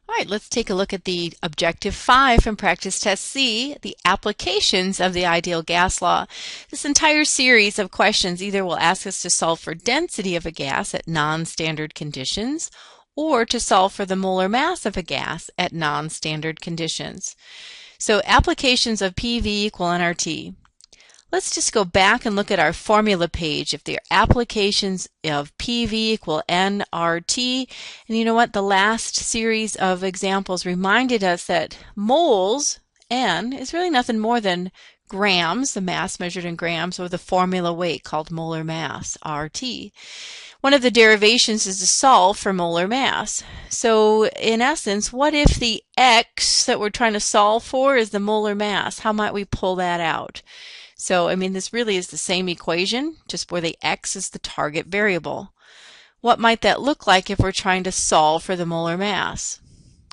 All right, let's take a look at the Objective 5 from Practice Test C, the applications of the ideal gas law. This entire series of questions either will ask us to solve for density of a gas at non-standard conditions or to solve for the molar mass of a gas at non-standard conditions. So applications of PV equal nRT. Let's just go back and look at our formula page. If the applications of PV equal nRT, and you know what? The last series of examples reminded us that moles, N, is really nothing more than grams, the mass measured in grams, or the formula weight called molar mass, RT. One of the derivations is to solve for molar mass. So in essence, what if the X that we're trying to solve for is the molar mass? How might we pull that out? So, this really is the same equation, just where the X is the target variable. What might that look like if we're trying to solve for the molar mass?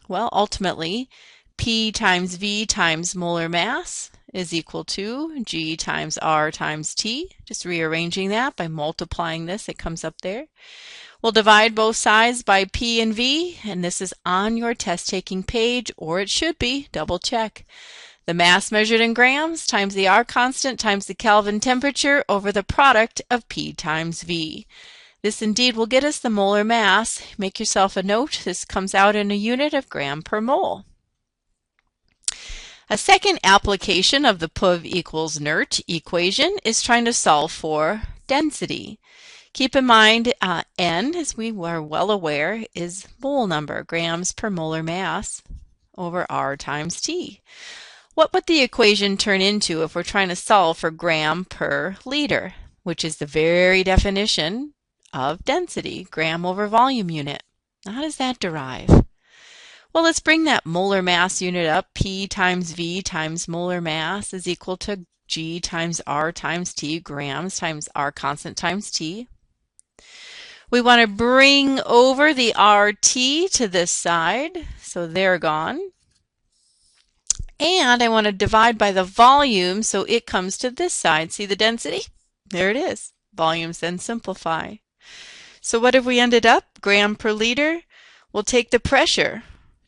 Well, ultimately, P times V times molar mass is equal to G times R times T. Just rearranging that by multiplying this, it comes up there. We'll divide both sides by P and V, and this is on your test-taking page, or it should be. Double check. The mass measured in grams times the R constant times the Kelvin temperature over the product of P times V. This indeed will get us the molar mass. Make yourself a note. This comes out in a unit of gram per mole. A second application of the PUV equals NERT equation is trying to solve for density. Keep in mind, N, as we were well aware, is mole number, grams per molar mass, over R times T. What would the equation turn into if we're trying to solve for gram per liter, which is the very definition of density, gram over volume unit? Now, how does that derive? Well, let's bring that molar mass unit up. P times V times molar mass is equal to G times R times T, grams times R constant times T. We want to bring over the RT to this side, so they're gone. And I want to divide by the volume, so it comes to this side. See the density? There it is. Volumes then simplify. So what have we ended up? Gram per liter. We'll take the pressure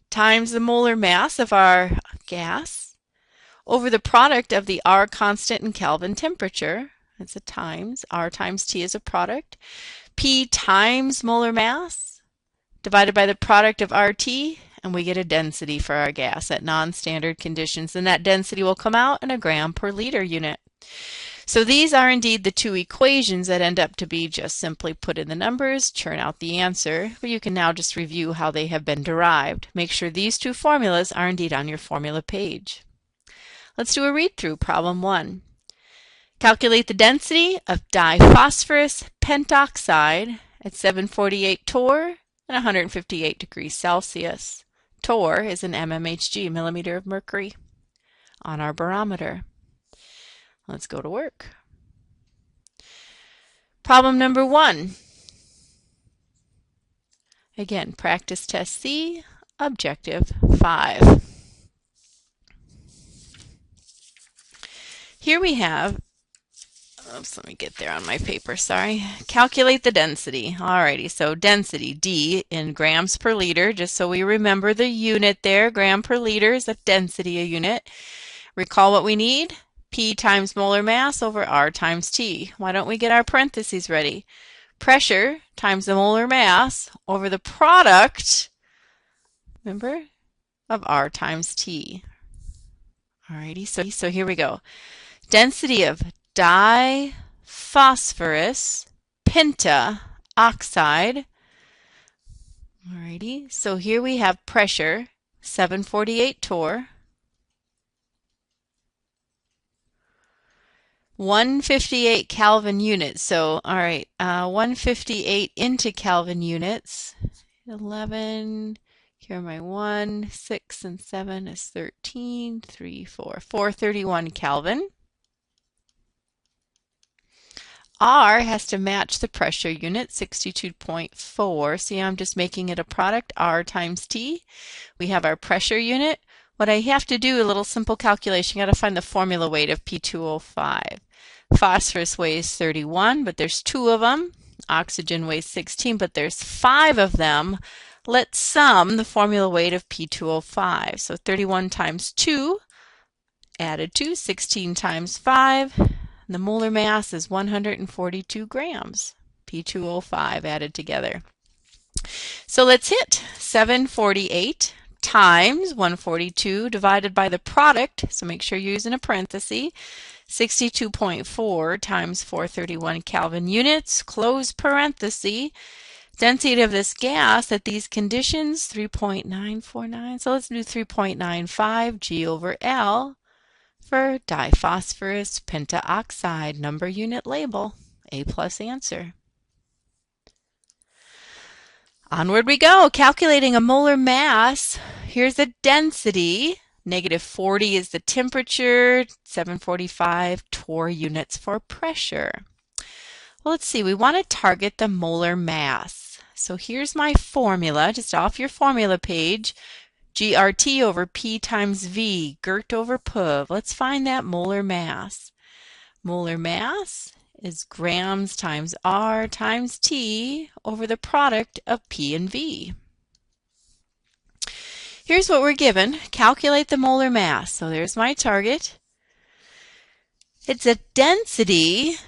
times the molar mass of our gas over the product of the R constant and Kelvin temperature. That's a times. R times T is a product. P times molar mass divided by the product of RT, and we get a density for our gas at non-standard conditions, and that density will come out in a gram per liter unit. So these are indeed the two equations that end up to be just simply put in the numbers, churn out the answer, but you can now just review how they have been derived. Make sure these two formulas are indeed on your formula page. Let's do a read-through. Problem 1. Calculate the density of diphosphorus pentoxide at 748 torr and 158 degrees Celsius. Torr is an mmHg, millimeter of mercury, on our barometer. Let's go to work. Problem number 1. Again, Practice Test C, Objective 5. Here we have, let me get there on my paper, sorry. Calculate the density. Alrighty, so density, D, in grams per liter, just so we remember the unit there. Gram per liter is a density a unit. Recall what we need? P times molar mass over R times T. Why don't we get our parentheses ready? Pressure times the molar mass over the product, remember, of R times T. Alrighty, so here we go. Density of diphosphorus pentaoxide. Alrighty, so here we have pressure, 748 torr, 158 Kelvin units. So, all right, 158 into Kelvin units. 11, here are my 1, 6, and 7 is 13, 3, 4, 431 Kelvin. R has to match the pressure unit, 62.4. See, I'm just making it a product, R times T. We have our pressure unit. What I have to do, a little simple calculation, got to find the formula weight of P2O5. Phosphorus weighs 31, but there's 2 of them. Oxygen weighs 16, but there's 5 of them. Let's sum the formula weight of P2O5. So 31 times 2 added to 16 times 5. The molar mass is 142 grams. P2O5 added together. So let's hit 748 times 142 divided by the product. So make sure you're using a parenthesis. 62.4 times 431 Kelvin units, close parenthesis. Density of this gas at these conditions, 3.949. So let's do 3.95 G over L for diphosphorus pentaoxide. Number, unit, label. A+ answer. Onward we go, calculating a molar mass. Here's the density. -40 is the temperature, 745 torr units for pressure. Well, let's see, we want to target the molar mass. So here's my formula, just off your formula page. GRT over P times V, Gert over PUV. Let's find that molar mass. Molar mass is grams times R times T over the product of P and V. Here's what we're given. Calculate the molar mass. So there's my target. It's a density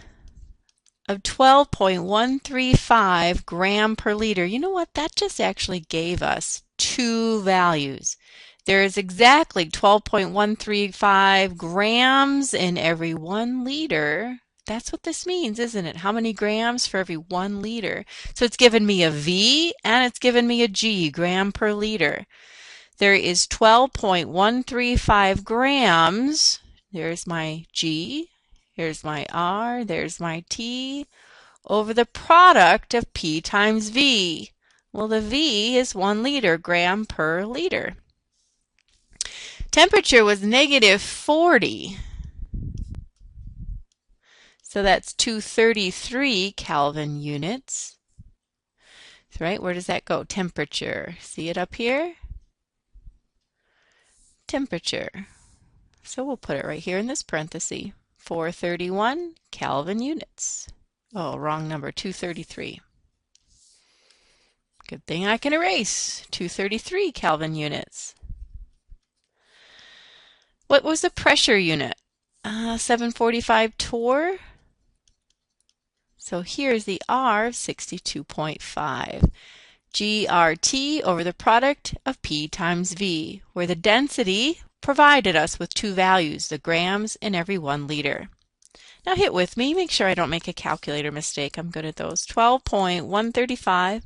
of 12.135 gram per liter. You know what? That just actually gave us two values. There is exactly 12.135 grams in every 1 liter. That's what this means, isn't it? How many grams for every 1 liter? So it's given me a V and it's given me a G, gram per liter. There is 12.135 grams. There's my G. Here's my R. There's my T over the product of P times V. Well, the V is 1 liter, gram per liter. Temperature was -40. So that's 233 Kelvin units. Right? Where does that go? Temperature. See it up here? Temperature. So we'll put it right here in this parenthesis. 431 Kelvin units. Oh, wrong number, 233. Good thing I can erase. 233 Kelvin units. What was the pressure unit? 745 torr. So here's the R, 62.5. GRT over the product of P times V, where the density provided us with two values, the grams in every 1 liter. Now hit with me, make sure I don't make a calculator mistake. I'm good at those. 12.135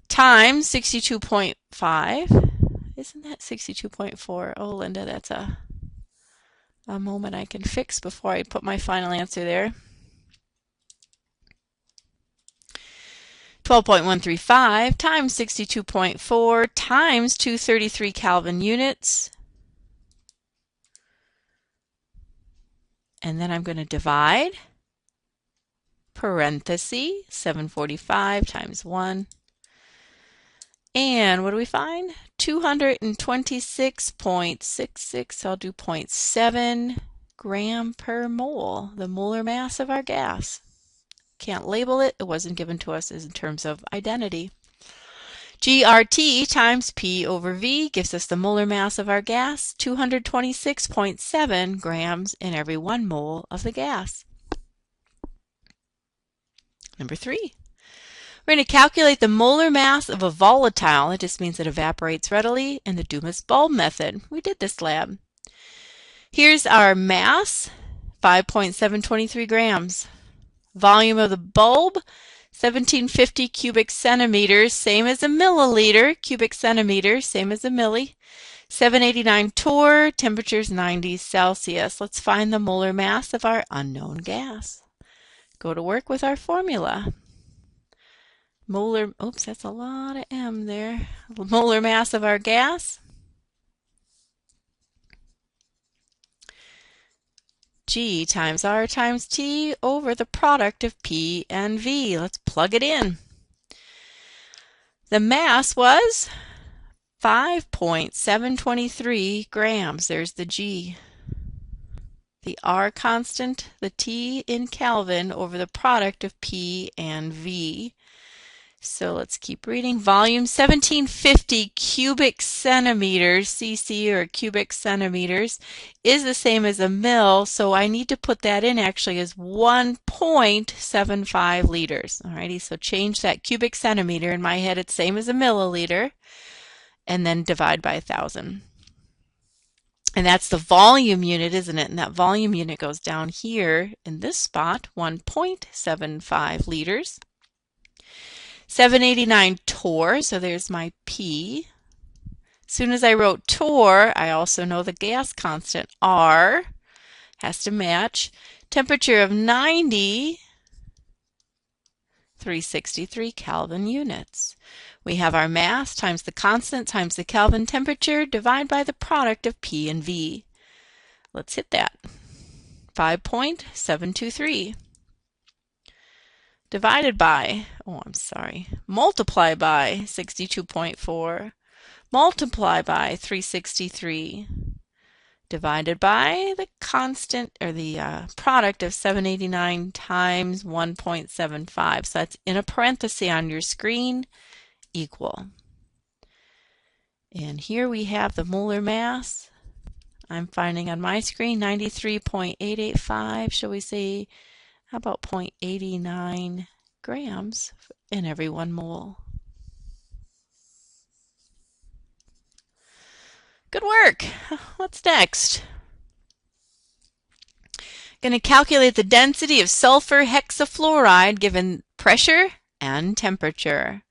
times 62.5. Isn't that 62.4? Oh, Linda, that's a moment I can fix before I put my final answer there. 12.135 times 62.4 times 233 Kelvin units. And then I'm going to divide, parenthesis, 745 times 1. And what do we find? 226.66, I'll do 0.7 gram per mole, the molar mass of our gas. Can't label it. It wasn't given to us in terms of identity. GRT times P over V gives us the molar mass of our gas, 226.7 grams in every 1 mole of the gas. Number 3. We're going to calculate the molar mass of a volatile. It just means it evaporates readily in the Dumas bulb method. We did this lab. Here's our mass, 5.723 grams. Volume of the bulb, 1750 cubic centimeters, same as a milliliter. Cubic centimeters, same as a milli. 789 torr, temperature's 90 Celsius. Let's find the molar mass of our unknown gas. Go to work with our formula. Molar, oops, that's a lot of M there. Molar mass of our gas. G times R times T over the product of P and V. Let's plug it in. The mass was 5.723 grams. There's the G. The R constant, the T in Kelvin over the product of P and V. So let's keep reading. Volume 1750 cubic centimeters, cc or cubic centimeters, is the same as a mil, so I need to put that in actually as 1.75 liters. Alrighty, so change that cubic centimeter. In my head, it's same as a milliliter, and then divide by 1,000. And that's the volume unit, isn't it? And that volume unit goes down here in this spot, 1.75 liters. 789 torr, so there's my P. As soon as I wrote torr, I also know the gas constant, R, has to match. Temperature of 90, 363 Kelvin units. We have our mass times the constant times the Kelvin temperature, divide by the product of P and V. Let's hit that. 5.723. Divided by, multiply by 62.4, multiply by 363, divided by the constant, or the product of 789 times 1.75. So that's in a parenthesis on your screen, equal. And here we have the molar mass. I'm finding on my screen 93.885. Shall we say, how about 0.89 grams in every 1 mole? Good work. What's next? Going to calculate the density of sulfur hexafluoride given pressure and temperature.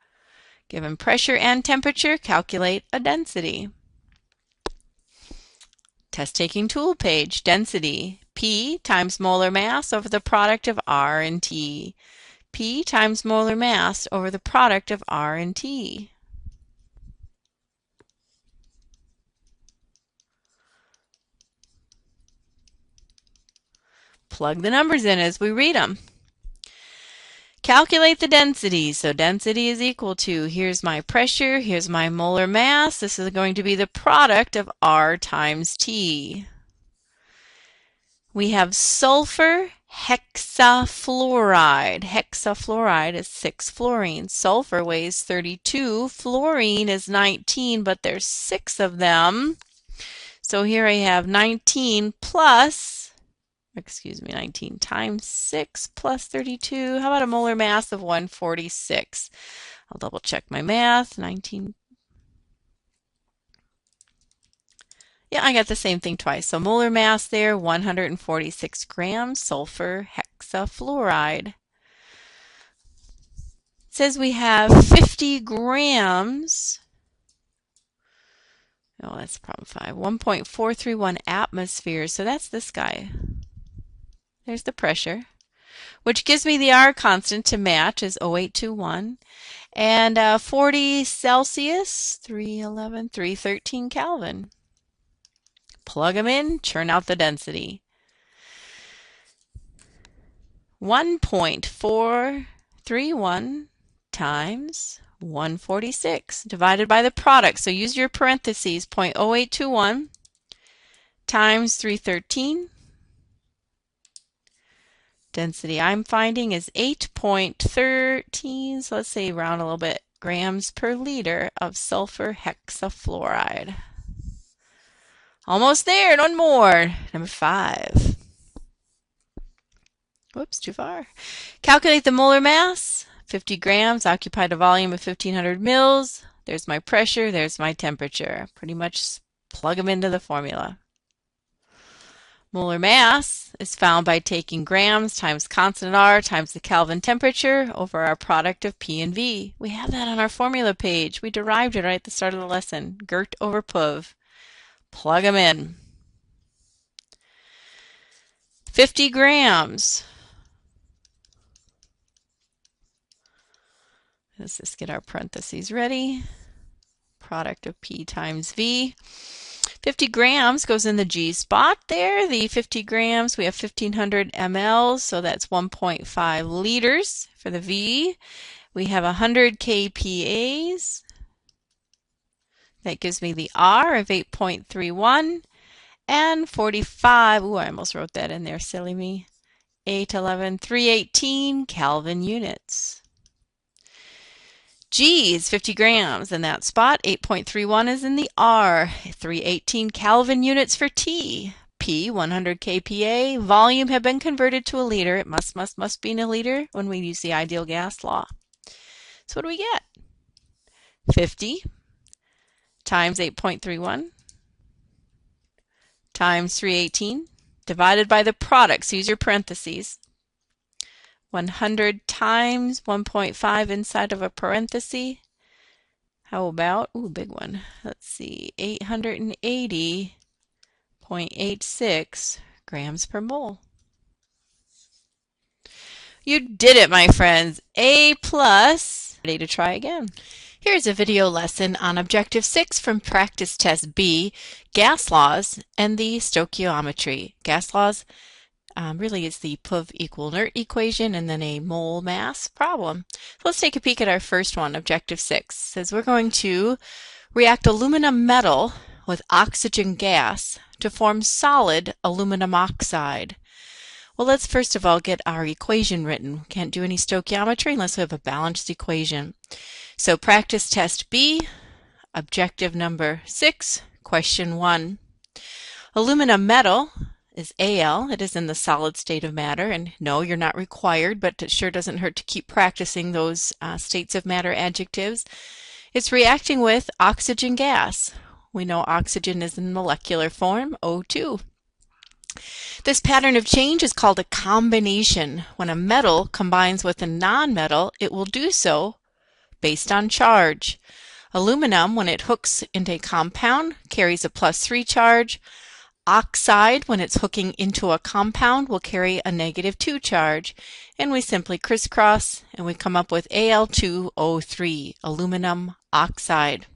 Given pressure and temperature, calculate a density. Test taking tool page. Density. P times molar mass over the product of R and T. P times molar mass over the product of R and T. Plug the numbers in as we read them. Calculate the density. So density is equal to, here's my pressure, here's my molar mass. This is going to be the product of R times T. We have sulfur hexafluoride. Hexafluoride is 6 fluorine. Sulfur weighs 32. Fluorine is 19, but there's 6 of them. So here I have 19 times 6 plus 32. How about a molar mass of 146? I'll double check my math. 19. Yeah, I got the same thing twice. So molar mass there, 146 grams sulfur hexafluoride. It says we have 50 grams. Oh, that's problem 5. 1.431 atmospheres. So that's this guy. There's the pressure, which gives me the R constant to match is 0.821. And 40 Celsius, 311, 313 Kelvin. Plug them in, churn out the density. 1.431 times 146 divided by the product. So use your parentheses, 0.0821 times 313. Density I'm finding is 8.13, so let's say round a little bit, grams per liter of sulfur hexafluoride. Almost there, and one more. Number 5. Whoops, too far. Calculate the molar mass. 50 grams occupied a volume of 1,500 mils. There's my pressure, there's my temperature. Pretty much plug them into the formula. Molar mass is found by taking grams times constant R times the Kelvin temperature over our product of P and V. We have that on our formula page. We derived it right at the start of the lesson. Gert over Puv. Plug them in. 50 grams. Let's just get our parentheses ready. Product of P times V. 50 grams goes in the G spot there. The 50 grams, we have 1,500 mLs, so that's 1.5 liters for the V. We have 100 kPas. That gives me the R of 8.31 and 45. Ooh, I almost wrote that in there, silly me. 811, 318 Kelvin units. G is 50 grams in that spot. 8.31 is in the R. 318 Kelvin units for T. P, 100 kPa. Volume have been converted to a liter. It must be in a liter when we use the ideal gas law. So what do we get? 50 times 8.31 times 318 divided by the product. So use your parentheses. 100 times 1.5 inside of a parenthesis. How about, ooh, big one. Let's see, 880.86 grams per mole. You did it, my friends. A plus. Ready to try again. Here's a video lesson on Objective 6 from Practice Test B, gas laws and the stoichiometry. Gas laws really is the PUV equal inert equation and then a mole mass problem. So let's take a peek at our first one, Objective 6. It says we're going to react aluminum metal with oxygen gas to form solid aluminum oxide. Well, let's first of all get our equation written. We can't do any stoichiometry unless we have a balanced equation. So practice test B, objective number 6, question 1. Aluminum metal is Al. It is in the solid state of matter. And no, you're not required, but it sure doesn't hurt to keep practicing those states of matter adjectives. It's reacting with oxygen gas. We know oxygen is in molecular form, O2. This pattern of change is called a combination. When a metal combines with a nonmetal, it will do so based on charge. Aluminum, when it hooks into a compound, carries a +3 charge. Oxide, when it's hooking into a compound, will carry a -2 charge. And we simply crisscross and we come up with Al2O3, aluminum oxide.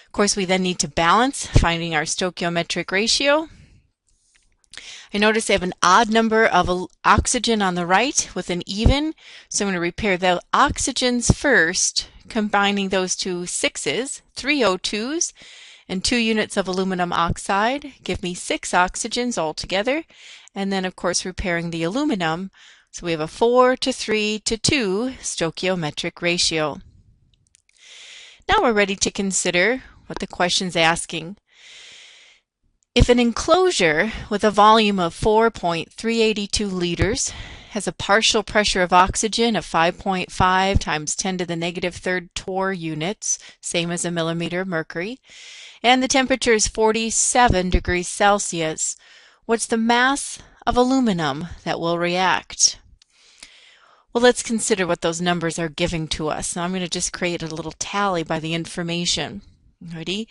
Of course, we then need to balance, finding our stoichiometric ratio. I notice I have an odd number of oxygen on the right with an even, so I'm going to repair the oxygens first, combining those two 6s, 3 O2s, and 2 units of aluminum oxide, give me 6 oxygens altogether, and then of course repairing the aluminum, so we have a 4:3:2 stoichiometric ratio. Now we're ready to consider what the question's asking. If an enclosure with a volume of 4.382 liters has a partial pressure of oxygen of 5.5 times 10 to the -3 torr units, same as a millimeter mercury, and the temperature is 47 degrees Celsius, what's the mass of aluminum that will react? Well, let's consider what those numbers are giving to us. Now I'm going to just create a little tally by the information. Ready?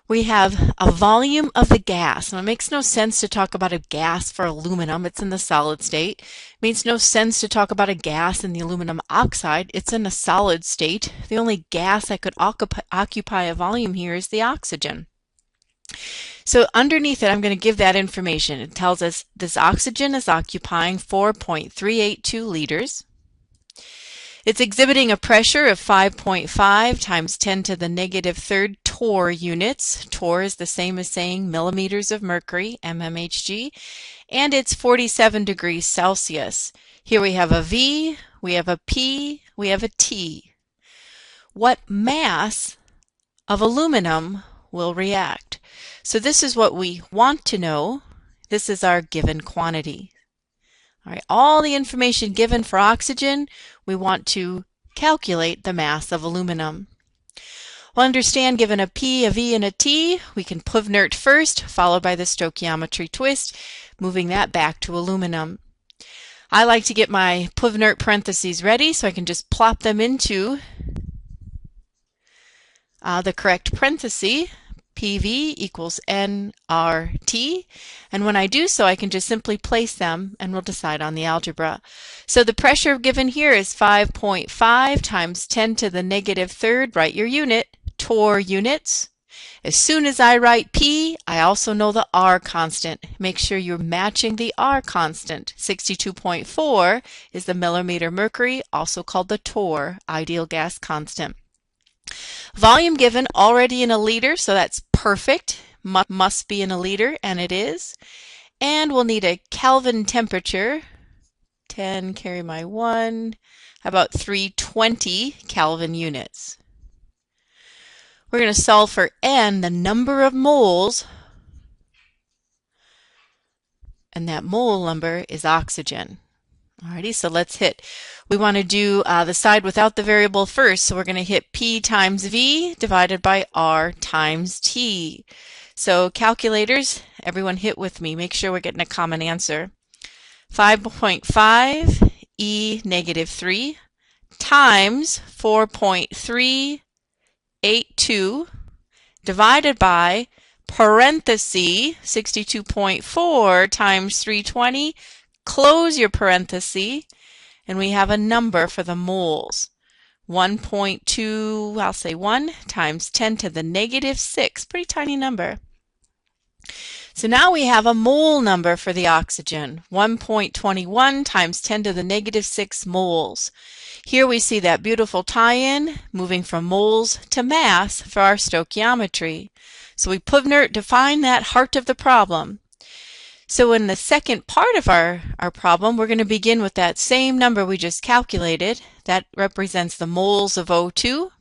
We have a volume of the gas. Now, it makes no sense to talk about a gas for aluminum. It's in the solid state. It makes no sense to talk about a gas in the aluminum oxide. It's in a solid state. The only gas that could occupy a volume here is the oxygen. So underneath it, I'm going to give that information. It tells us this oxygen is occupying 4.382 liters. It's exhibiting a pressure of 5.5 times 10 to the -3 torr units. Torr is the same as saying millimeters of mercury, mmHg, and it's 47 degrees Celsius. Here we have a V, we have a P, we have a T. What mass of aluminum will react? So this is what we want to know. This is our given quantity. All right, all the information given for oxygen, we want to calculate the mass of aluminum. Well, understand, given a P, a V, and a T, we can PUV inert first, followed by the stoichiometry twist, moving that back to aluminum. I like to get my PUV inert parentheses ready so I can just plop them into the correct parenthesis. PV equals nRT, and when I do so I can just simply place them and we'll decide on the algebra. So the pressure given here is 5.5 times 10 to the -3, write your unit, torr units. As soon as I write P, I also know the R constant. Make sure you're matching the R constant. 62.4 is the millimeter mercury, also called the torr, ideal gas constant. Volume given already in a liter, so that's perfect. Must be in a liter, and it is. And we'll need a Kelvin temperature. 10, carry my 1. How about 320 Kelvin units? We're going to solve for N, the number of moles, and that mole number is oxygen. Alrighty, so let's hit. We want to do the side without the variable first, so we're going to hit P times V divided by R times T. So calculators, everyone hit with me. Make sure we're getting a common answer. 5.5 E negative 3 times 4.382 divided by parenthesis 62.4 times 320. Close your parenthesis, and we have a number for the moles. 1.2, I'll say 1 times 10 to the negative 6, pretty tiny number. So now we have a mole number for the oxygen, 1.21 times 10 to the negative 6 moles. Here we see that beautiful tie-in, moving from moles to mass for our stoichiometry. So we define that heart of the problem. So in the second part of our problem, we're going to begin with that same number we just calculated. That represents the moles of O2.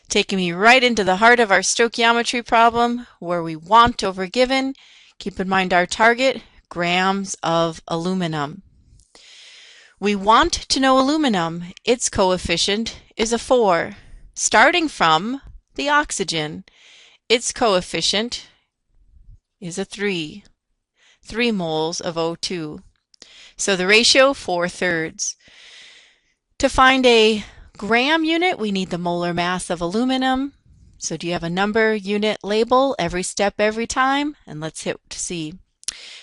Taking me right into the heart of our stoichiometry problem, where we want over given. Keep in mind our target, grams of aluminum. We want to know aluminum. Its coefficient is a 4. Starting from the oxygen, its coefficient is a 3. 3 moles of O2. So the ratio, 4/3. To find a gram unit, we need the molar mass of aluminum. So do you have a number, unit, label, every step, every time? And let's hit C.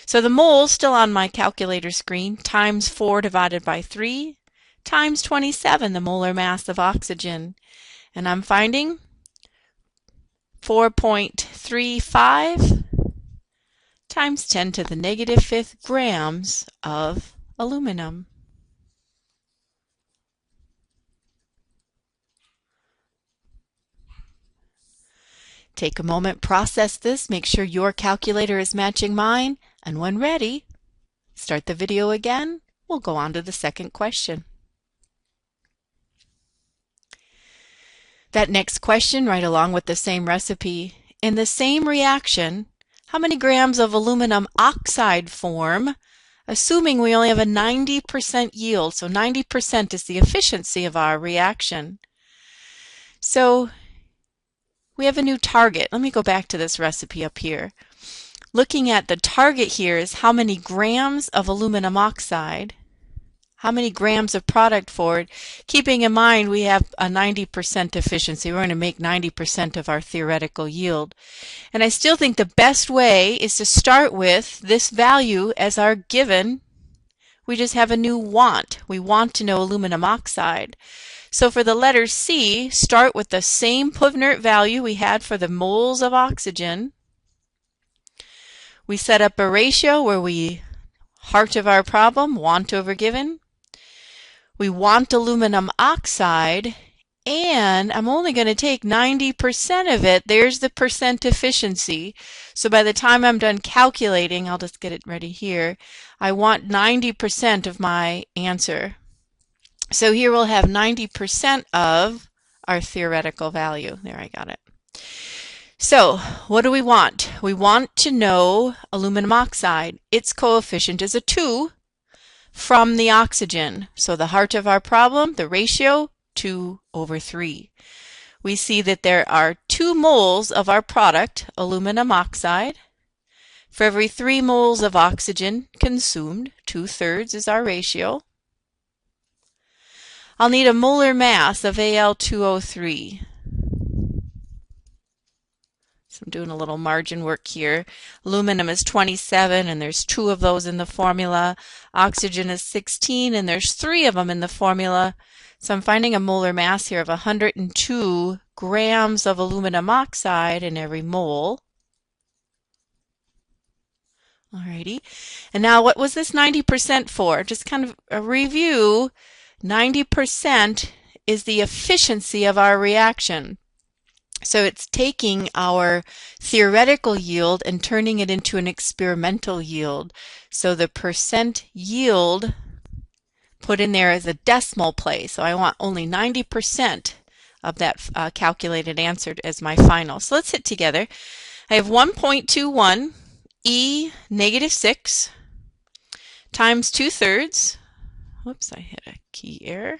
So the moles, still on my calculator screen, times 4 divided by 3, times 27, the molar mass of oxygen. And I'm finding 4.35 times 10 to the negative 5th grams of aluminum. Take a moment, process this, make sure your calculator is matching mine, and when ready, start the video again. We'll go on to the second question. That next question, right along with the same recipe, in the same reaction, how many grams of aluminum oxide form, assuming we only have a 90% yield? So 90% is the efficiency of our reaction. So we have a new target. Let me go back to this recipe up here. Looking at the target here is how many grams of aluminum oxide, how many grams of product for it, keeping in mind we have a 90% efficiency. We're going to make 90% of our theoretical yield. And I still think the best way is to start with this value as our given. We just have a new want. We want to know aluminum oxide. So for the letter C, start with the same Puvnert value we had for the moles of oxygen. We set up a ratio where we, heart of our problem, want over given. We want aluminum oxide, and I'm only going to take 90% of it. There's the percent efficiency. So by the time I'm done calculating, I'll just get it ready here, I want 90% of my answer. So here we'll have 90% of our theoretical value. There, I got it. So what do we want? We want to know aluminum oxide. Its coefficient is a 2 from the oxygen. So the heart of our problem, the ratio, 2/3. We see that there are 2 moles of our product, aluminum oxide. For every 3 moles of oxygen consumed, 2/3 is our ratio. I'll need a molar mass of Al2O3. So I'm doing a little margin work here. Aluminum is 27, and there's 2 of those in the formula. Oxygen is 16, and there's 3 of them in the formula. So I'm finding a molar mass here of 102 grams of aluminum oxide in every mole. Alrighty. And now what was this 90% for? Just kind of a review. 90% is the efficiency of our reaction. So it's taking our theoretical yield and turning it into an experimental yield. So the percent yield, put in there as a decimal place. So I want only 90% of that calculated answer as my final. So let's hit together. I have 1.21 e negative 6 times 2/3. Whoops, I hit a key error.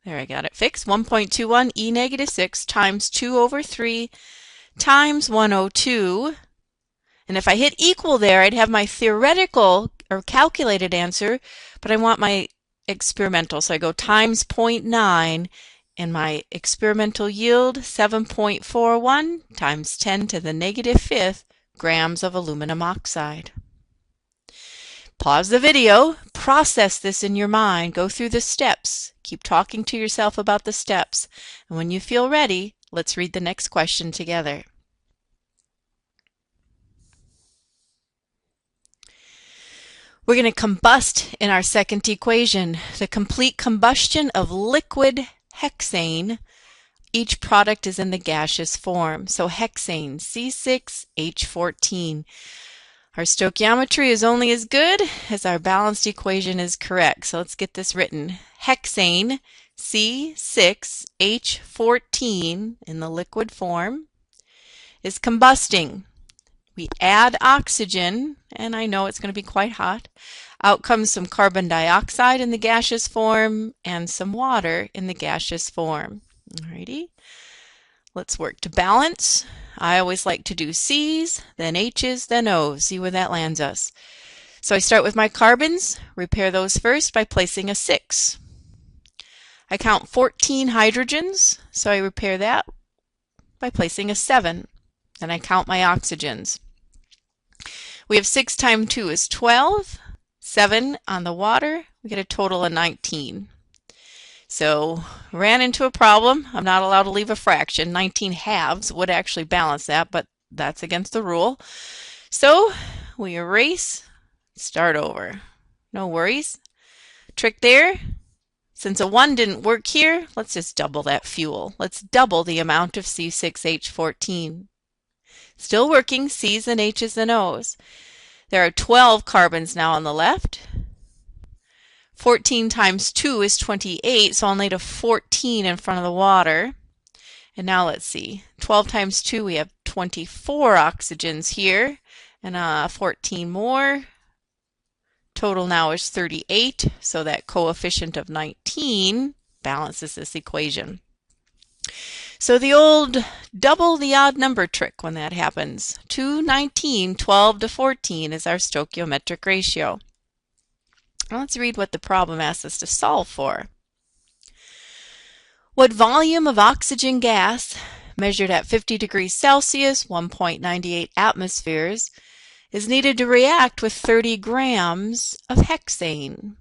There, I got it fixed. 1.21 e negative 6 times 2/3 times 102. And if I hit equal there, I'd have my theoretical or calculated answer, but I want my experimental. So I go times 0.9, and my experimental yield, 7.41 times 10 to the negative 5th grams of aluminum oxide. Pause the video, process this in your mind, go through the steps, keep talking to yourself about the steps, and when you feel ready, let's read the next question together. We're going to combust in our second equation, the complete combustion of liquid hexane. Each product is in the gaseous form. So hexane, C6H14. Our stoichiometry is only as good as our balanced equation is correct. So let's get this written. Hexane, C6H14 in the liquid form, is combusting. We add oxygen, and I know it's going to be quite hot. Out comes some carbon dioxide in the gaseous form and some water in the gaseous form. Alrighty, let's work to balance. I always like to do C's, then H's, then O's. See where that lands us. So I start with my carbons, repair those first by placing a 6. I count 14 hydrogens, so I repair that by placing a 7. Then I count my oxygens. We have 6 times 2 is 12, 7 on the water, we get a total of 19. So ran into a problem. I'm not allowed to leave a fraction. 19 halves would actually balance that, but that's against the rule. So we erase, start over. No worries. Trick there. Since a 1 didn't work here, let's just double that fuel. Let's double the amount of C6H14. Still working, C's and H's and O's. There are 12 carbons now on the left. 14 times 2 is 28, so I'll need a 14 in front of the water. And now let's see. 12 times 2, we have 24 oxygens here, and 14 more. Total now is 38, so that coefficient of 19 balances this equation. So the old double the odd number trick when that happens. 2, 19, 12 to 14 is our stoichiometric ratio. Now let's read what the problem asks us to solve for. What volume of oxygen gas, measured at 50 degrees Celsius, 1.98 atmospheres, is needed to react with 30 grams of hexane?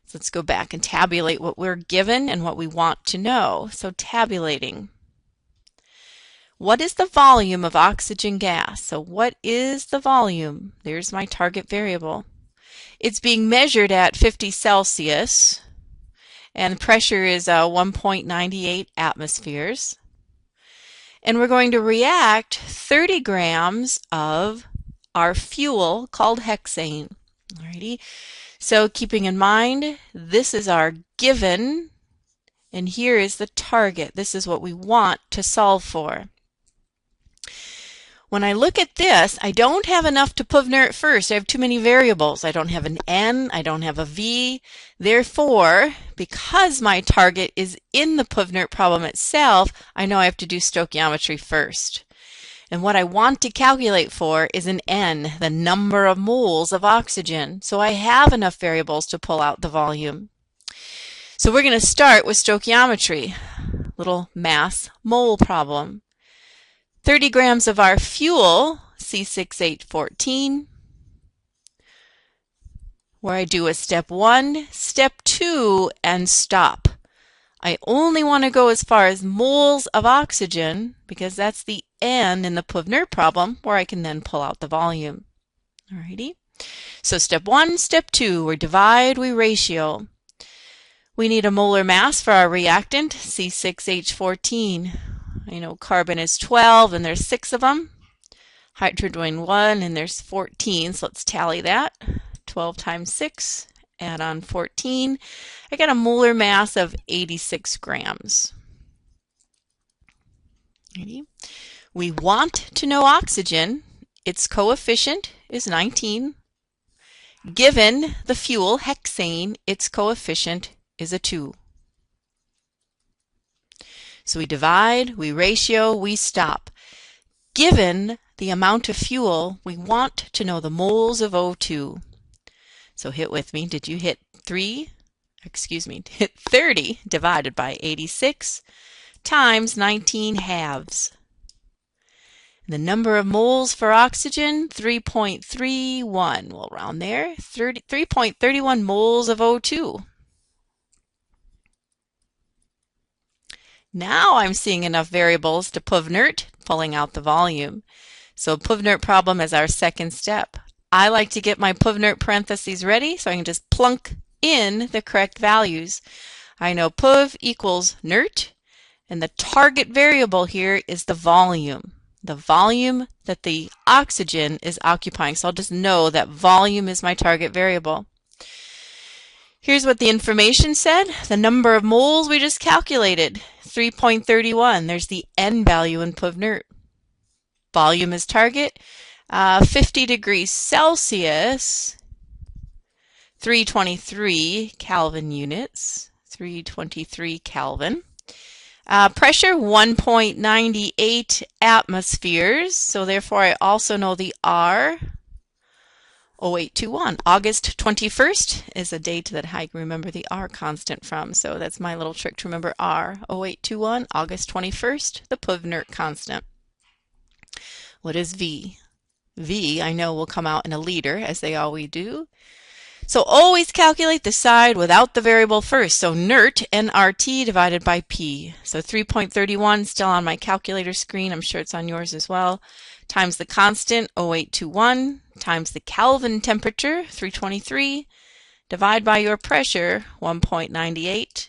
So let's go back and tabulate what we're given and what we want to know. So tabulating. What is the volume of oxygen gas? So what is the volume? There's my target variable. It's being measured at 50 Celsius, and pressure is 1.98 atmospheres. And we're going to react 30 grams of our fuel called hexane. Alrighty. So keeping in mind, this is our given, and here is the target. This is what we want to solve for. When I look at this, I don't have enough to Puvner at first. I have too many variables. I don't have an N, I don't have a V. Therefore, because my target is in the Puvner problem itself, I know I have to do stoichiometry first. And what I want to calculate for is an N, the number of moles of oxygen. So I have enough variables to pull out the volume. So we're going to start with stoichiometry, little mass mole problem. 30 grams of our fuel, C6H14, where I do a step 1, step 2, and stop. I only want to go as far as moles of oxygen because that's the N in the Puvner problem where I can then pull out the volume. Alrighty. So step 1, step 2, we divide, we ratio. We need a molar mass for our reactant, C6H14. I know carbon is 12 and there's 6 of them. hydrogen 1, and there's 14, so let's tally that. 12 times 6, add on 14. I got a molar mass of 86 grams. Ready? We want to know oxygen. Its coefficient is 19. Given the fuel, hexane, its coefficient is a 2. So we divide, we ratio, we stop. Given the amount of fuel, we want to know the moles of O2. So hit with me. Did you hit 30 divided by 86 times 19 halves. The number of moles for oxygen, 3.31. We'll round there. 3.31 moles of O2. Now I'm seeing enough variables to PUV-NERT, pulling out the volume. So PUV-NERT problem is our second step. I like to get my PUV-NERT parentheses ready so I can just plunk in the correct values. I know PUV equals NERT, and the target variable here is the volume that the oxygen is occupying. So I'll just know that volume is my target variable. Here's what the information said. The number of moles we just calculated, 3.31. There's the N value in PUV-NERT. Volume is target, 50 degrees Celsius, 323 Kelvin units, 323 Kelvin. Pressure, 1.98 atmospheres, so therefore I also know the R, 0821. August 21st is a date that I can remember the R constant from, so that's my little trick to remember R, 0821, August 21st, the PUV-NERT constant. What is V? V, I know, will come out in a liter, as they always do. So always calculate the side without the variable first. So NERT, NRT divided by P. So 3.31 still on my calculator screen. I'm sure it's on yours as well. Times the constant, 0821, times the Kelvin temperature, 323, divide by your pressure, 1.98.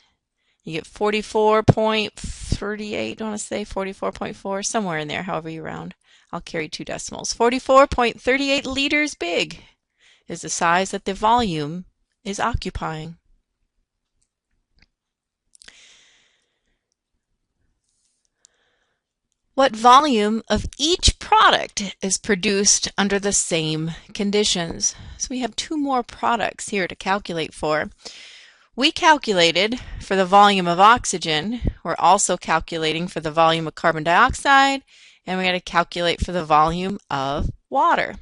You get 44.38, I want to say 44.4, somewhere in there, however you round. I'll carry 2 decimals. 44.38 liters big is the size that the volume is occupying. What volume of each product is produced under the same conditions? So we have 2 more products here to calculate for. We calculated for the volume of oxygen. We're also calculating for the volume of carbon dioxide, and we got to calculate for the volume of water.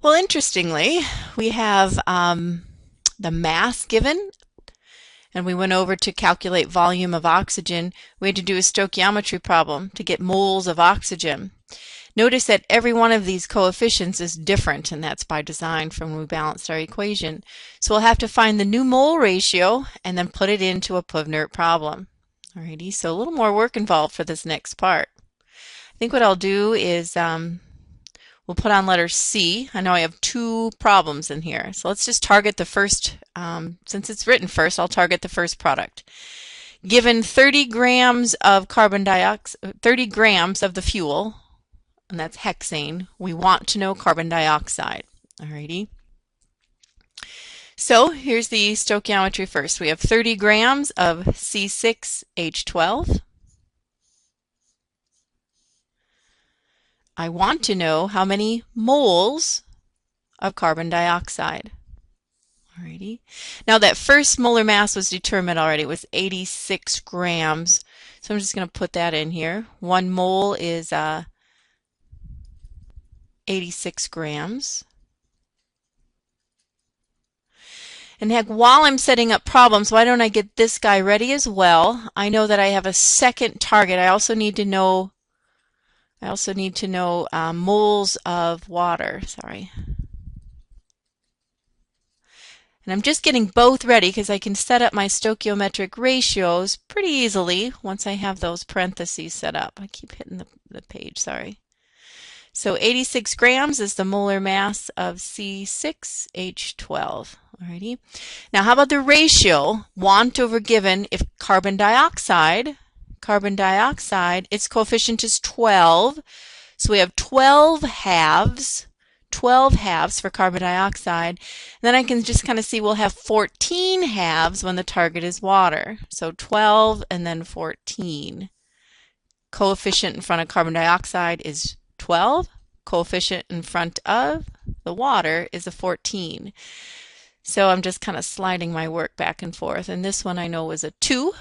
Well, interestingly, we have the mass given, and we went over to calculate volume of oxygen. We had to do a stoichiometry problem to get moles of oxygen. Notice that every one of these coefficients is different, and that's by design from when we balanced our equation. So we'll have to find the new mole ratio and then put it into a PUV-NERT problem. Alrighty, so a little more work involved for this next part. I think what I'll do is we'll put on letter C. I know I have 2 problems in here. So let's just target the first, since it's written first, I'll target the first product. Given 30 grams of carbon dioxide, 30 grams of the fuel, and that's hexane, we want to know carbon dioxide. Alrighty. So here's the stoichiometry first. We have 30 grams of C6H12. I want to know how many moles of carbon dioxide. Alrighty. Now that first molar mass was determined already. It was 86 grams. So I'm just going to put that in here. 1 mole is 86 grams. And heck, while I'm setting up problems, why don't I get this guy ready as well? I know that I have a second target. I also need to know moles of water. Sorry. And I'm just getting both ready because I can set up my stoichiometric ratios pretty easily once I have those parentheses set up. I keep hitting the page, sorry. So 86 grams is the molar mass of C6H12. Alrighty. Now how about the ratio? Want over given. If carbon dioxide, its coefficient is 12. So we have 12 halves. 12 halves for carbon dioxide. Then I can just kind of see we'll have 14 halves when the target is water. So 12 and then 14. Coefficient in front of carbon dioxide is 12. Coefficient in front of the water is a 14. So I'm just kind of sliding my work back and forth. And this one I know was a 2.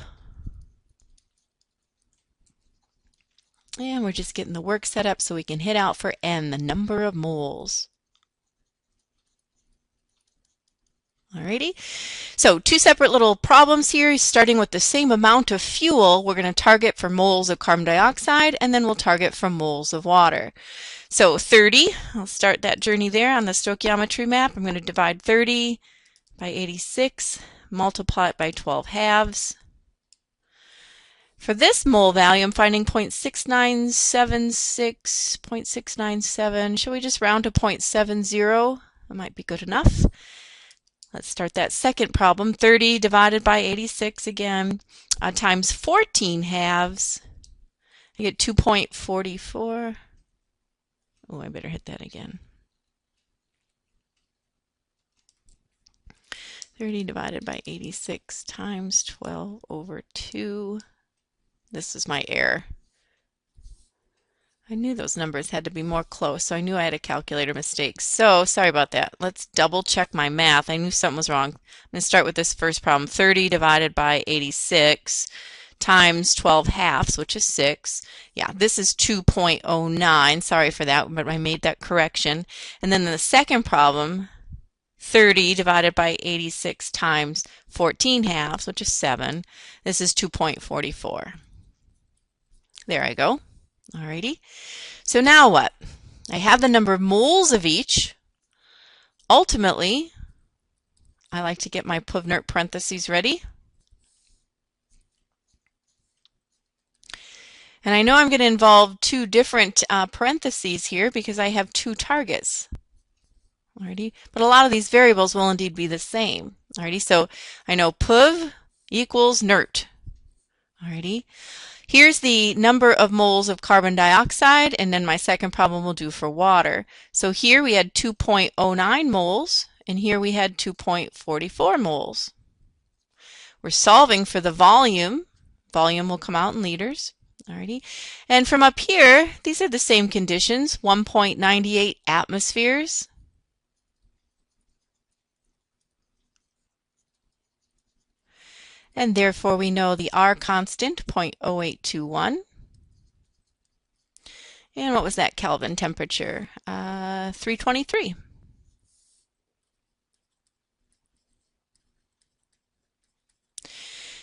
And we're just getting the work set up so we can hit out for N, the number of moles. Alrighty, so two separate little problems here, starting with the same amount of fuel. We're going to target for moles of carbon dioxide, and then we'll target for moles of water. So 30, I'll start that journey there on the stoichiometry map. I'm going to divide 30 by 86, multiply it by 12 halves. For this mole value, I'm finding 0.6976, 0.697. Should we just round to 0.70? That might be good enough. Let's start that second problem. 30 divided by 86 again, times 14 halves. I get 2.44. Oh, I better hit that again. 30 divided by 86 times 12 over 2. This is my error. I knew those numbers had to be more close, so I knew I had a calculator mistake. So, sorry about that. Let's double check my math. I knew something was wrong. I'm going to start with this first problem. 30 divided by 86 times 12 halves, which is 6. Yeah, this is 2.09. Sorry for that, but I made that correction. And then the second problem, 30 divided by 86 times 14 halves, which is 7. This is 2.44. There I go. Alrighty. So now what? I have the number of moles of each. Ultimately, I like to get my Puvnert parentheses ready. And I know I'm going to involve two different parentheses here because I have two targets. Alrighty. But a lot of these variables will indeed be the same. Alrighty. So I know Puv equals nert. Alrighty. Here's the number of moles of carbon dioxide, and then my second problem will do for water. So here we had 2.09 moles, and here we had 2.44 moles. We're solving for the volume. Volume will come out in liters. Alrighty. And from up here, these are the same conditions, 1.98 atmospheres. And therefore we know the R constant, 0.0821. And what was that Kelvin temperature? 323.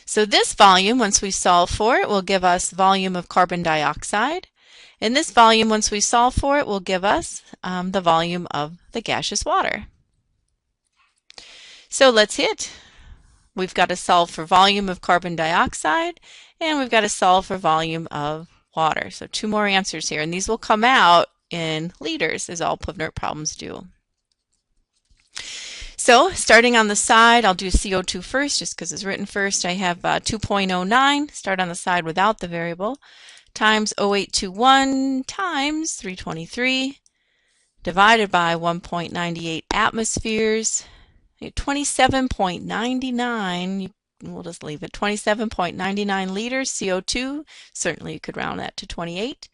So this volume, once we solve for it, will give us volume of carbon dioxide. And this volume, once we solve for it, will give us the volume of the gaseous water. So let's hit. We've got to solve for volume of carbon dioxide, and we've got to solve for volume of water. So two more answers here, and these will come out in liters, as all Puvnert problems do. So starting on the side, I'll do CO2 first, just because it's written first. I have 2.09, start on the side without the variable, times 0.821 times 323, divided by 1.98 atmospheres. 27.99, we'll just leave it, 27.99 liters CO2. Certainly you could round that to 28.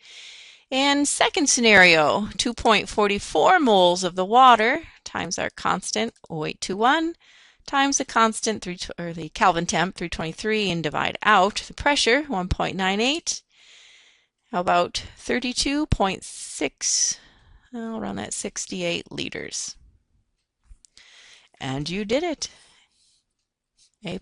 And second scenario, 2.44 moles of the water times our constant 0.821 times the constant, or the Kelvin temp, 323, and divide out the pressure, 1.98. How about 32.6, I'll round that 68 liters. And you did it. A++.